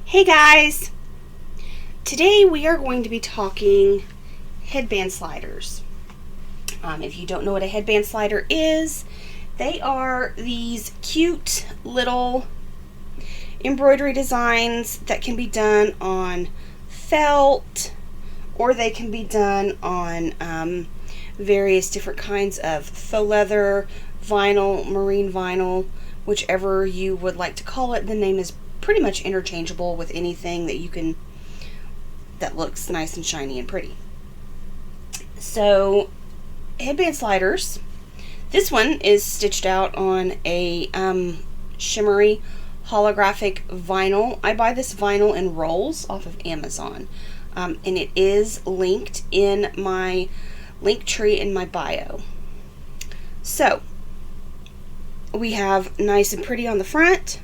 Hey guys! Today we are going to be talking headband sliders. If you don't know what a headband slider is, they are these cute little embroidery designs that can be done on felt, or they can be done on various different kinds of faux leather, vinyl, marine vinyl, whichever you would like to call it. The name is pretty much interchangeable with anything that looks nice and shiny and pretty. So, headband sliders. This one is stitched out on a shimmery holographic vinyl. I buy this vinyl in rolls off of Amazon, and it is linked in my link tree in my bio. So, we have nice and pretty on the front.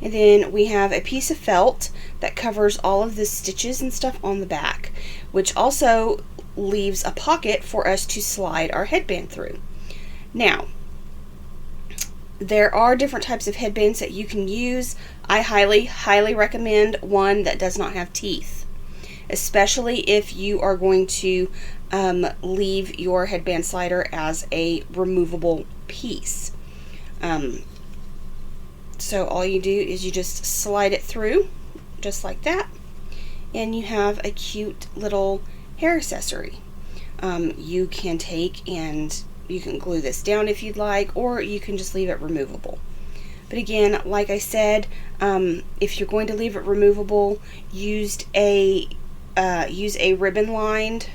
And then we have a piece of felt that covers all of the stitches and stuff on the back, which also leaves a pocket for us to slide our headband through. Now, there are different types of headbands that you can use. I highly recommend one that does not have teeth, especially if you are going to leave your headband slider as a removable piece. So all you do is you just slide it through, just like that, and you have a cute little hair accessory. You can take and you can glue this down if you'd like, or you can just leave it removable. But again, like I said, if you're going to leave it removable, use a ribbon-lined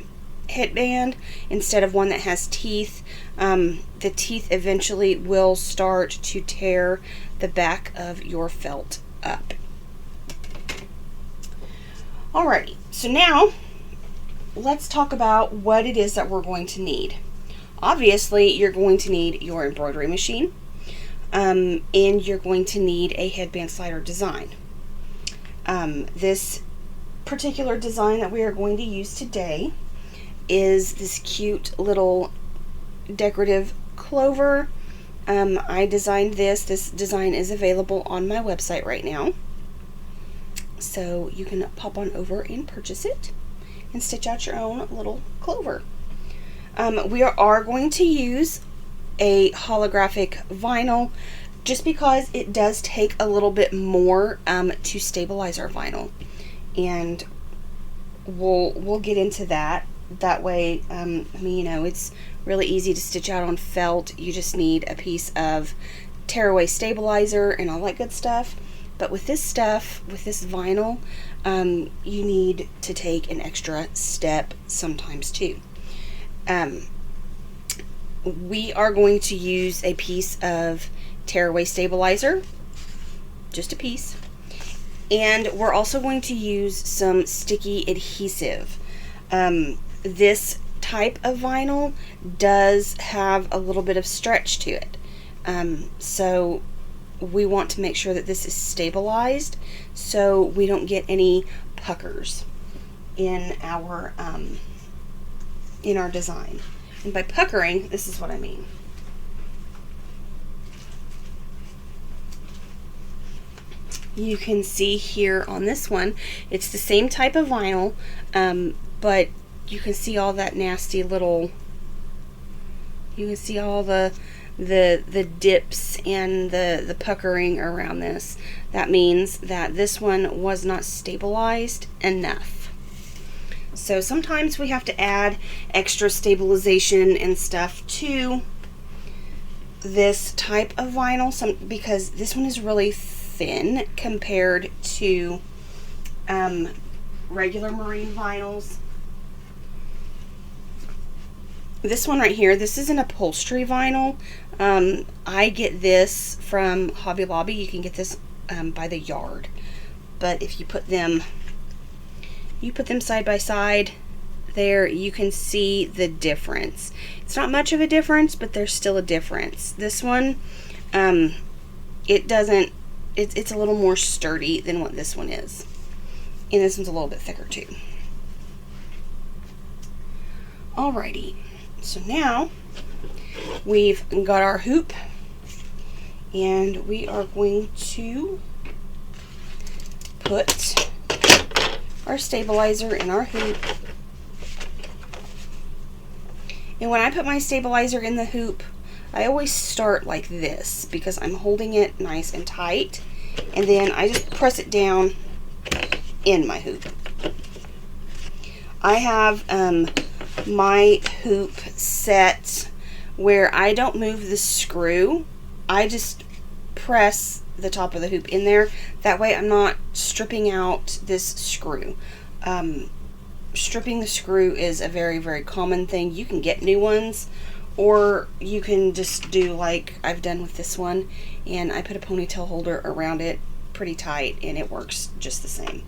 headband instead of one that has teeth. The teeth eventually will start to tear the back of your felt up. Alrighty, so now let's talk about what it is that we're going to need. Obviously, you're going to need your embroidery machine, and you're going to need a headband slider design. This particular design that we are going to use today is this cute little decorative clover. I designed this. This design is available on my website right now, so you can pop on over and purchase it and stitch out your own little clover. We are going to use a holographic vinyl just because it does take a little bit more to stabilize our vinyl, and we'll get into that. That way, it's really easy to stitch out on felt. You just need a piece of Tearaway stabilizer and all that good stuff. But with this stuff, with this vinyl, you need to take an extra step sometimes too. We are going to use a piece of Tearaway stabilizer, just a piece. And we're also going to use some sticky adhesive. This type of vinyl does have a little bit of stretch to it. So we want to make sure that this is stabilized so we don't get any puckers in our design. And by puckering, this is what I mean. You can see here on this one, it's the same type of vinyl, but you can see all that nasty little, you can see all the dips and the puckering around this. That means that this one was not stabilized enough. So sometimes we have to add extra stabilization and stuff to this type of vinyl, because this one is really thin compared to regular marine vinyls. This one right here, this is an upholstery vinyl. I get this from Hobby Lobby. You can get this by the yard. But if you put them side by side there, you can see the difference. It's not much of a difference, but there's still a difference. This one, it's a little more sturdy than what this one is. And this one's a little bit thicker too. Alrighty. So now we've got our hoop, and we are going to put our stabilizer in our hoop. And when I put my stabilizer in the hoop, I always start like this because I'm holding it nice and tight, and then I just press it down in my hoop. I have my hoop set where I don't move the screw. I just press the top of the hoop in there. That way I'm not stripping out this screw. Stripping the screw is a very, very common thing. You can get new ones, or you can just do like I've done with this one, and I put a ponytail holder around it pretty tight, and it works just the same.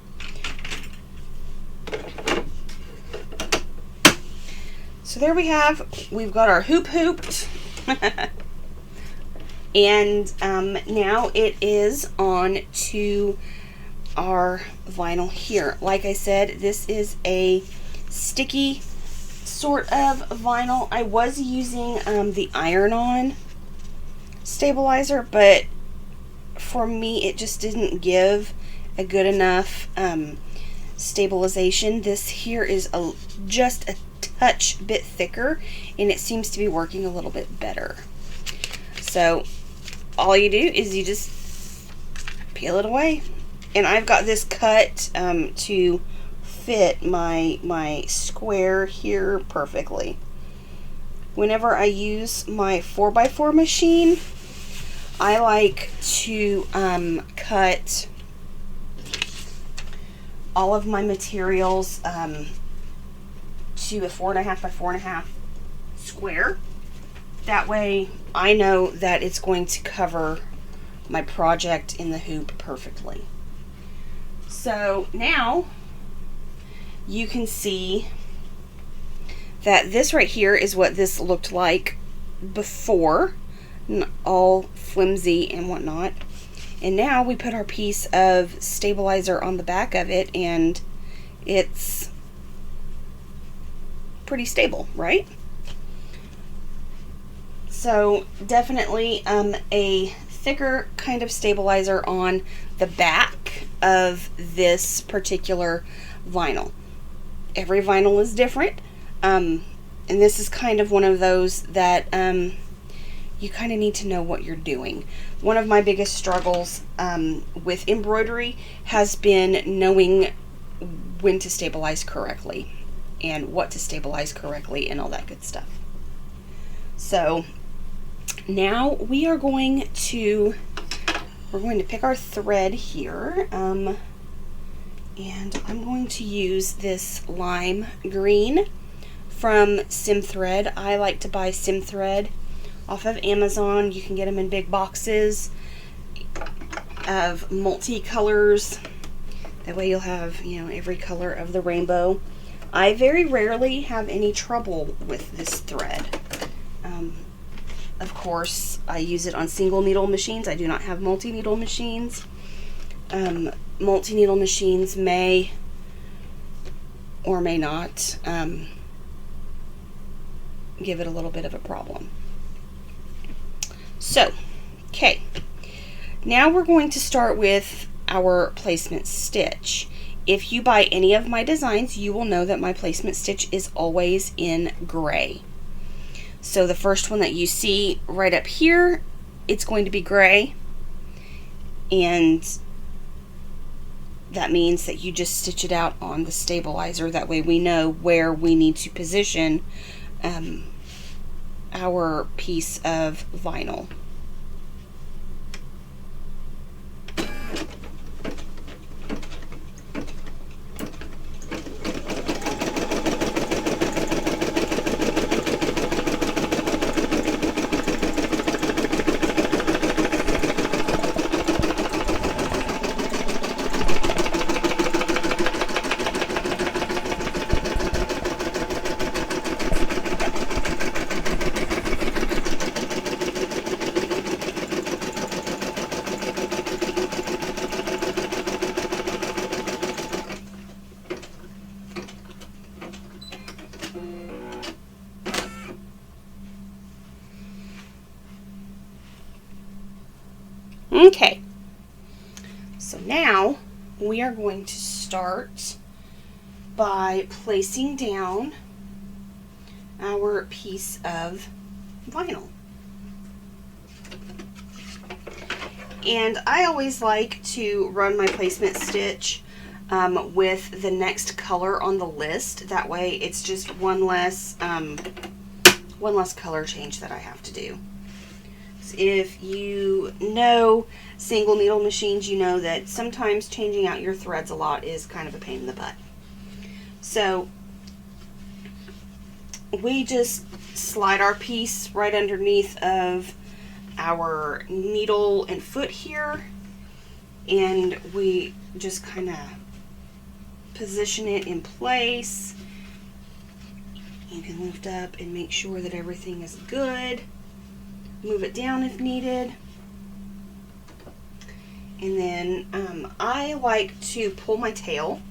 So there we have, we've got our hoop hooped. And now it is on to our vinyl here. Like I said, this is a sticky sort of vinyl. I was using the iron-on stabilizer, but for me it just didn't give a good enough stabilization. This here is just a touch bit thicker, and it seems to be working a little bit better. So all you do is you just peel it away, and I've got this cut to fit my square here perfectly. Whenever I use my 4x4 machine, I like to cut all of my materials to a 4.5 by 4.5 square. That way I know that it's going to cover my project in the hoop perfectly. So now you can see that this right here is what this looked like before, all flimsy and whatnot. And now we put our piece of stabilizer on the back of it, and it's pretty stable, right? So definitely a thicker kind of stabilizer on the back of this particular vinyl. Every vinyl is different, and this is kind of one of those that you kind of need to know what you're doing. One of my biggest struggles with embroidery has been knowing when to stabilize correctly and what to stabilize correctly and all that good stuff. So now we're going to pick our thread here, and I'm going to use this lime green from Sim Thread. I like to buy Sim Thread off of Amazon. You can get them in big boxes of multi-colors. That way you'll have, you know, every color of the rainbow. I very rarely have any trouble with this thread. Of course, I use it on single needle machines. I do not have multi-needle machines. Multi-needle machines may or may not give it a little bit of a problem. So, okay. Now we're going to start with our placement stitch. If you buy any of my designs, you will know that my placement stitch is always in gray. So the first one that you see right up here, it's going to be gray, and that means that you just stitch it out on the stabilizer. That way we know where we need to position our piece of vinyl. Okay, so now we are going to start by placing down our piece of vinyl. And I always like to run my placement stitch with the next color on the list. That way it's just one less color change that I have to do. So if you know single needle machines, you know that sometimes changing out your threads a lot is kind of a pain in the butt. So we just slide our piece right underneath of our needle and foot here, and we just kind of position it in place. You can lift up and make sure that everything is good. Move it down if needed. And then I like to pull my tail.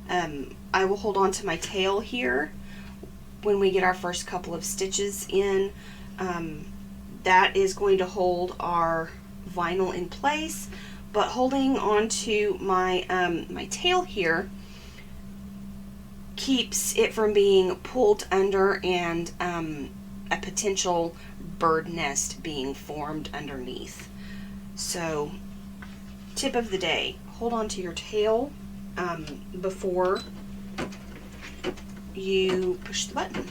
I will hold on to my tail here when we get our first couple of stitches in. That is going to hold our vinyl in place, but holding on to my my tail here keeps it from being pulled under and a potential bird nest being formed underneath. So tip of the day, hold on to your tail before you push the button.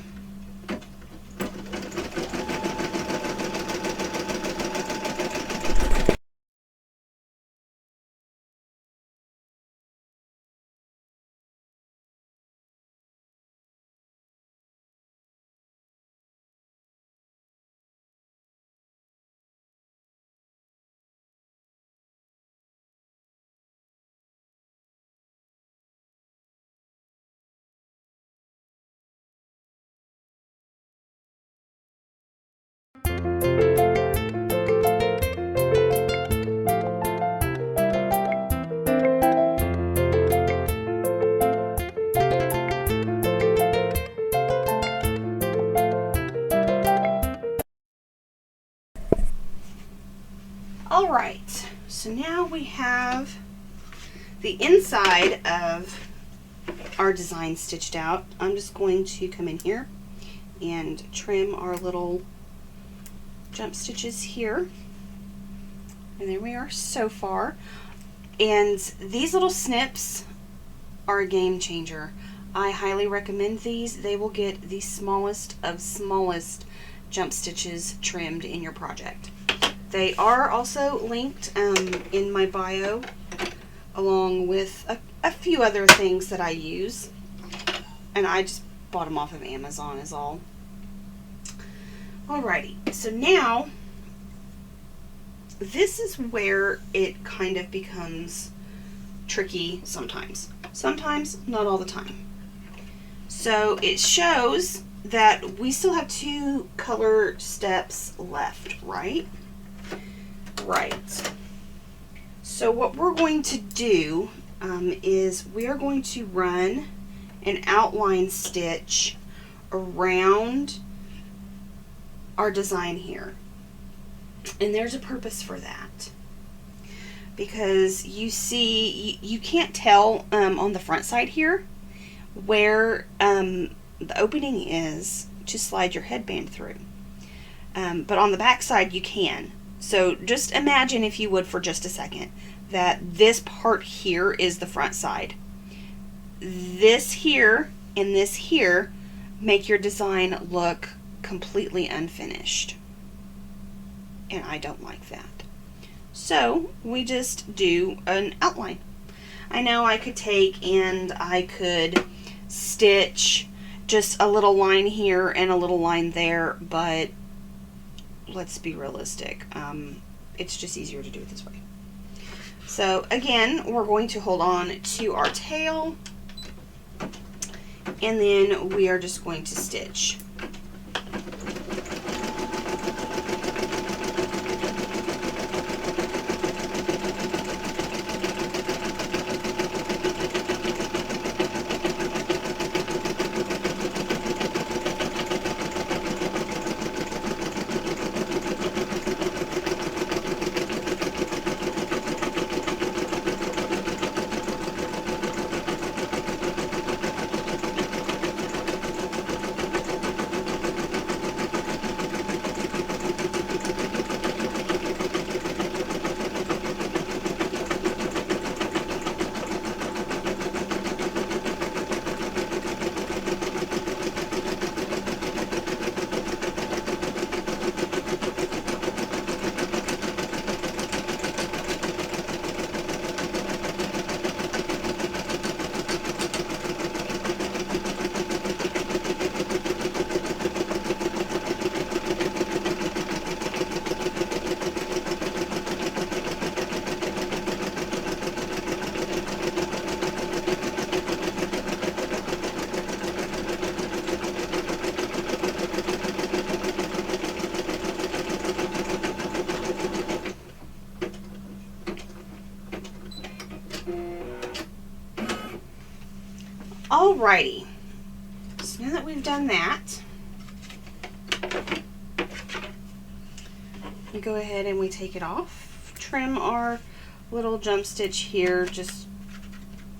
All right, so now we have the inside of our design stitched out. I'm just going to come in here and trim our little jump stitches here. And there we are so far. And these little snips are a game changer. I highly recommend these. They will get the smallest of smallest jump stitches trimmed in your project. They are also linked in my bio, along with a few other things that I use. And I just bought them off of Amazon is all. Alrighty, so now this is where it kind of becomes tricky sometimes. Sometimes, not all the time. So it shows that we still have 2 color steps left, right? Right. So what we're going to do is we are going to run an outline stitch around our design here. And there's a purpose for that. Because you see, you can't tell on the front side here where the opening is to slide your headband through. But on the back side you can. So just imagine, if you would for just a second, that this part here is the front side. This here and this here make your design look completely unfinished. And I don't like that. So we just do an outline. I know I could take and I could stitch just a little line here and a little line there, but let's be realistic. It's just easier to do it this way. So again, we're going to hold on to our tail, and then we are just going to stitch. Alrighty, so now that we've done that, we go ahead and we take it off, trim our little jump stitch here, just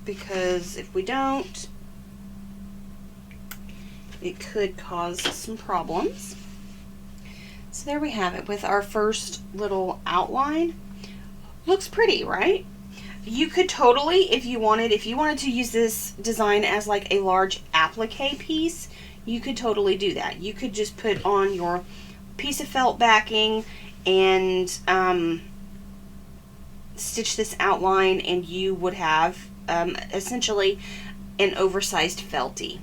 because if we don't, it could cause some problems. So there we have it with our first little outline. Looks pretty, right? You could totally, if you wanted to use this design as like a large applique piece, you could totally do that. You could just put on your piece of felt backing and stitch this outline, and you would have essentially an oversized felty.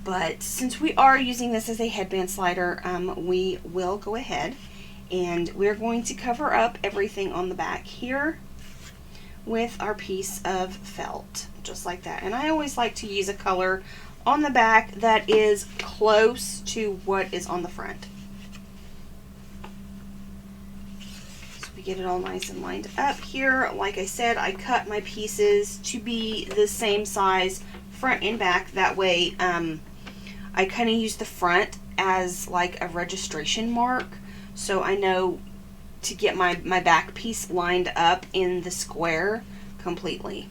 But since we are using this as a headband slider, we will go ahead and we're going to cover up everything on the back here with our piece of felt, just like that. And I always like to use a color on the back that is close to what is on the front. So we get it all nice and lined up here. Like I said, I cut my pieces to be the same size front and back. That way I kind of use the front as like a registration mark, so I know to get my back piece lined up in the square completely.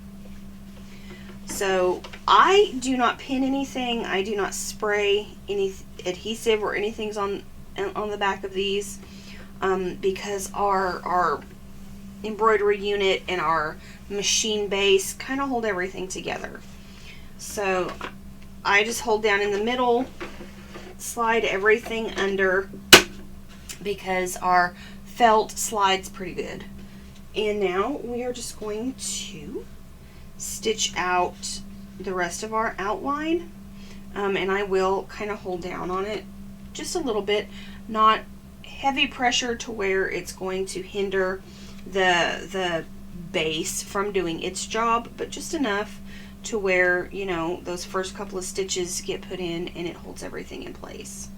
So I do not pin anything, I do not spray any adhesive or anything's on the back of these, because our embroidery unit and our machine base kind of hold everything together. So I just hold down in the middle, slide everything under, because our felt slides pretty good. And now we are just going to stitch out the rest of our outline, and I will kind of hold down on it just a little bit, not heavy pressure to where it's going to hinder the base from doing its job, but just enough to where, you know, those first couple of stitches get put in and it holds everything in place.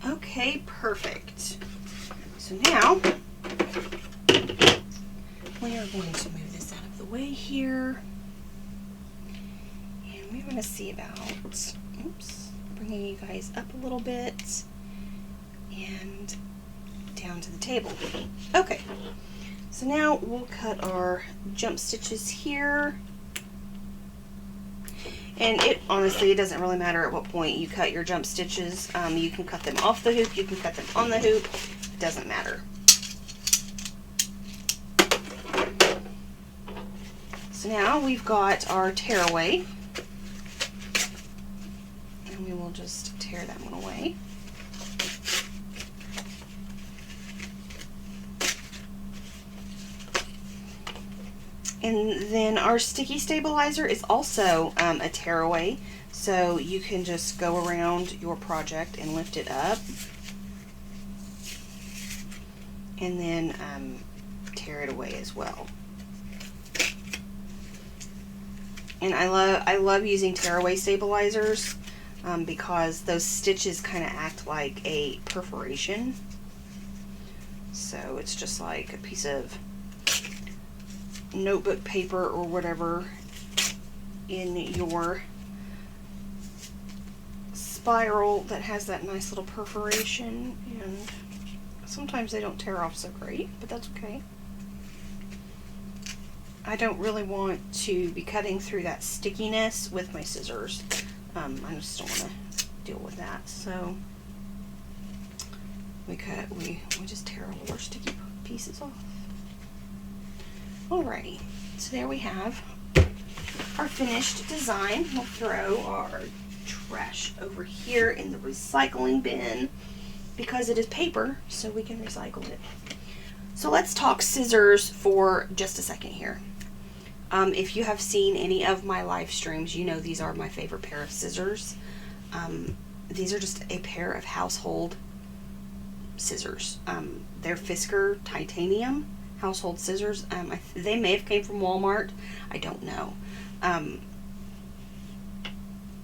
Okay, perfect. So now we are going to move this out of the way here, and we're going to see about, oops, bringing you guys up a little bit and down to the table. Okay, so now we'll cut our jump stitches here. And it honestly, it doesn't really matter at what point you cut your jump stitches. You can cut them off the hoop, you can cut them on the hoop, it doesn't matter. So now we've got our tearaway, and we will just tear that one away. And then our sticky stabilizer is also a tearaway, so you can just go around your project and lift it up, and then tear it away as well. And I love using Tearaway stabilizers because those stitches kind of act like a perforation. So it's just like a piece of notebook paper or whatever in your spiral that has that nice little perforation, and sometimes they don't tear off so great, but that's okay. I don't really want to be cutting through that stickiness with my scissors. I just don't want to deal with that, so we just tear all of our sticky pieces off. Alrighty, so there we have our finished design. We'll throw our trash over here in the recycling bin because it is paper, so we can recycle it. So let's talk scissors for just a second here. If you have seen any of my live streams, you know these are my favorite pair of scissors. These are just a pair of household scissors. They're Fisker titanium household scissors. They may have came from Walmart. I don't know.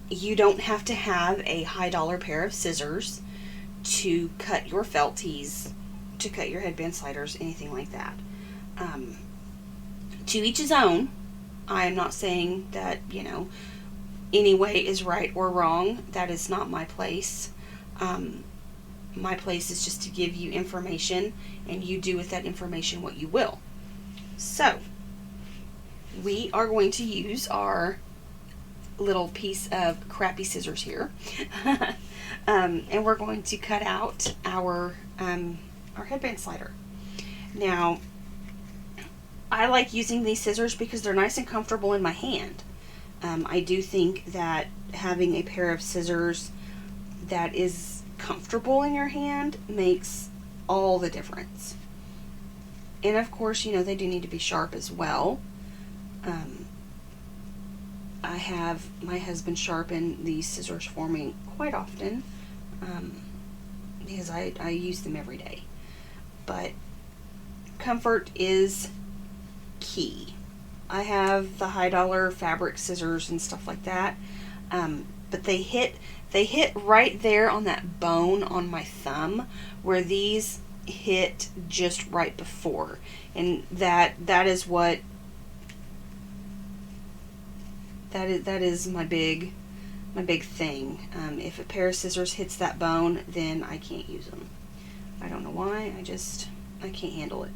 You don't have to have a high dollar pair of scissors to cut your felt tees, to cut your headband sliders, anything like that. To each his own. I am not saying that, you know, any way is right or wrong. That is not my place. My place is just to give you information, and you do with that information what you will. So, we are going to use our little piece of crappy scissors here. And we're going to cut out our headband slider. Now, I like using these scissors because they're nice and comfortable in my hand. I do think that having a pair of scissors that is comfortable in your hand makes all the difference. And of course, you know, they do need to be sharp as well. I have my husband sharpen these scissors for me quite often because I use them every day. But comfort is key. I have the high dollar fabric scissors and stuff like that, but they hit right there on that bone on my thumb where these hit just right before, and that is what that is my big thing. If a pair of scissors hits that bone, then I can't use them. I don't know why. I can't handle it.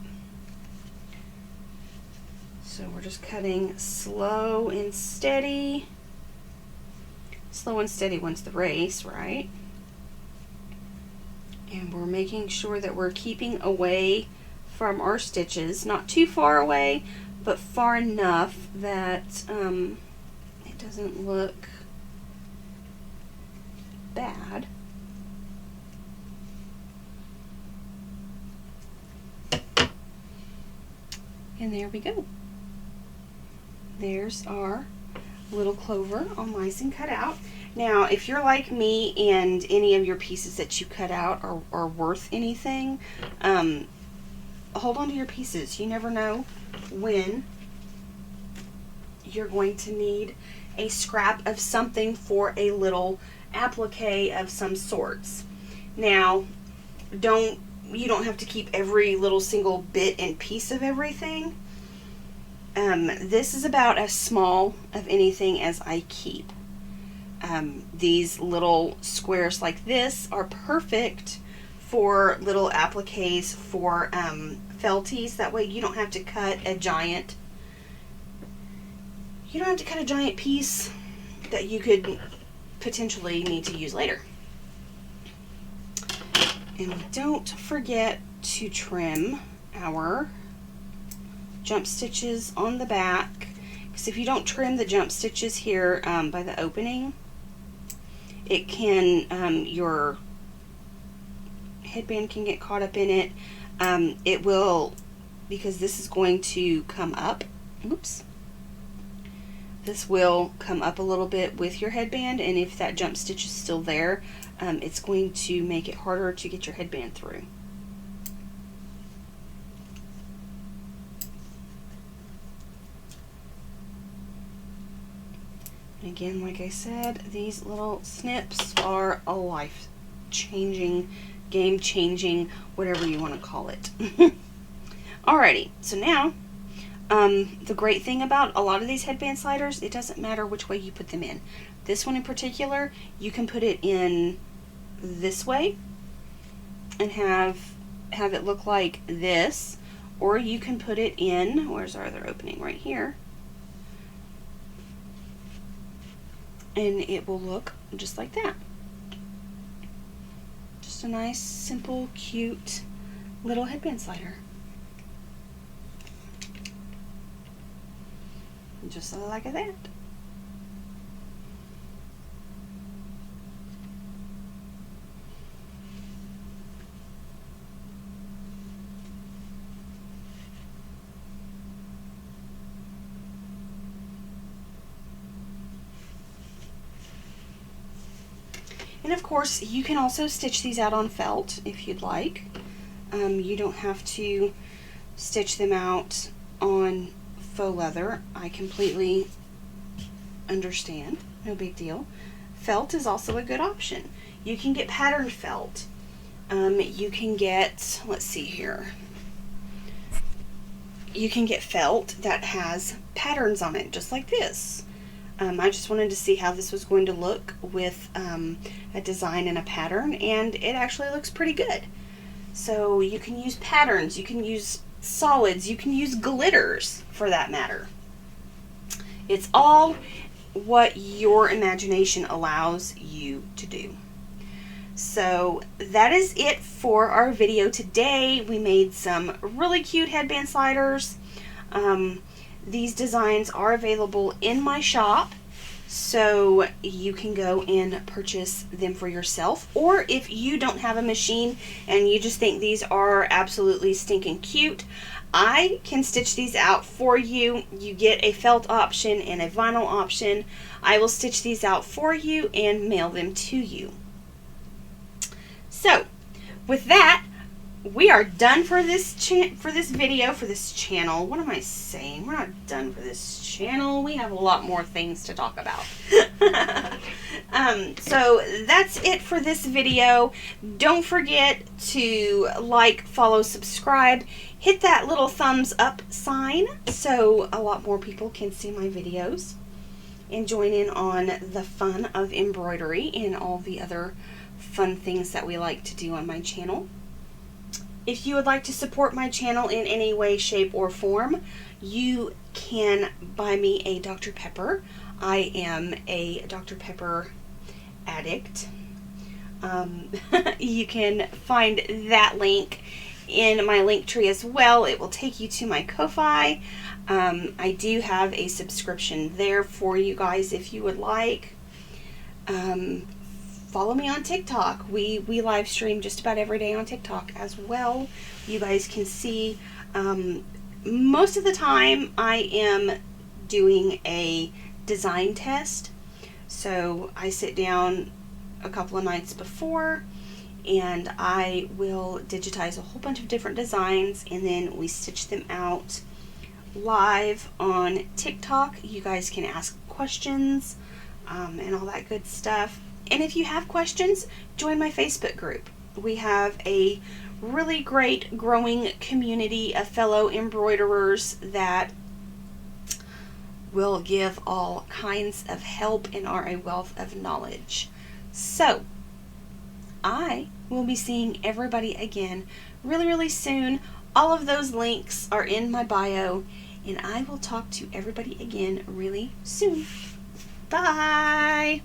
So we're just cutting slow and steady. Slow and steady wins the race, right? And we're making sure that we're keeping away from our stitches. Not too far away, but far enough that it doesn't look bad. And there we go. There's our little clover all nice and cut out. Now, if you're like me and any of your pieces that you cut out are worth anything, hold on to your pieces. You never know when you're going to need a scrap of something for a little applique of some sorts. Now, you don't have to keep every little single bit and piece of everything. This is about as small of anything as I keep. These little squares like this are perfect for little appliques for felties. That way you don't have to cut a giant piece that you could potentially need to use later. And don't forget to trim our jump stitches on the back, because if you don't trim the jump stitches here by the opening, it can your headband can get caught up in it. It will, because this is going to come up. Oops. This will come up a little bit with your headband, and if that jump stitch is still there, it's going to make it harder to get your headband through. Again, like I said, these little snips are a life-changing, game-changing, whatever you want to call it. Alrighty, so now, the great thing about a lot of these headband sliders, it doesn't matter which way you put them in. This one in particular, you can put it in this way and have it look like this, or you can put it in, where's our other opening? Right here. And it will look just like that. Just a nice, simple, cute little headband slider. Just like that. And of course, you can also stitch these out on felt if you'd like. You don't have to stitch them out on faux leather. I completely understand. No big deal. Felt is also a good option. You can get patterned felt. You can get, let's see here. You can get felt that has patterns on it, just like this. I just wanted to see how this was going to look with a design and a pattern, and it actually looks pretty good. So you can use patterns, you can use solids, you can use glitters for that matter. It's all what your imagination allows you to do. So that is it for our video today. We made some really cute headband sliders. These designs are available in my shop, so you can go and purchase them for yourself. Or if you don't have a machine and you just think these are absolutely stinking cute, I can stitch these out for you. You get a felt option and a vinyl option. I will stitch these out for you and mail them to you. So, with that, we are done for this video, for this channel. What am I saying? We're not done for this channel. We have a lot more things to talk about. So that's it for this video. Don't forget to like, follow, subscribe. Hit that little thumbs up sign so a lot more people can see my videos and join in on the fun of embroidery and all the other fun things that we like to do on my channel. If you would like to support my channel in any way, shape, or form, you can buy me a Dr. Pepper. I am a Dr. Pepper addict. You can find that link in my link tree as well. It will take you to my Ko-Fi. I do have a subscription there for you guys if you would like. Follow me on TikTok. We live stream just about every day on TikTok as well. You guys can see most of the time I am doing a design test. So I sit down a couple of nights before and I will digitize a whole bunch of different designs and then we stitch them out live on TikTok. You guys can ask questions and all that good stuff. And if you have questions, join my Facebook group. We have a really great growing community of fellow embroiderers that will give all kinds of help and are a wealth of knowledge. So, I will be seeing everybody again really soon. All of those links are in my bio, and I will talk to everybody again really soon. Bye!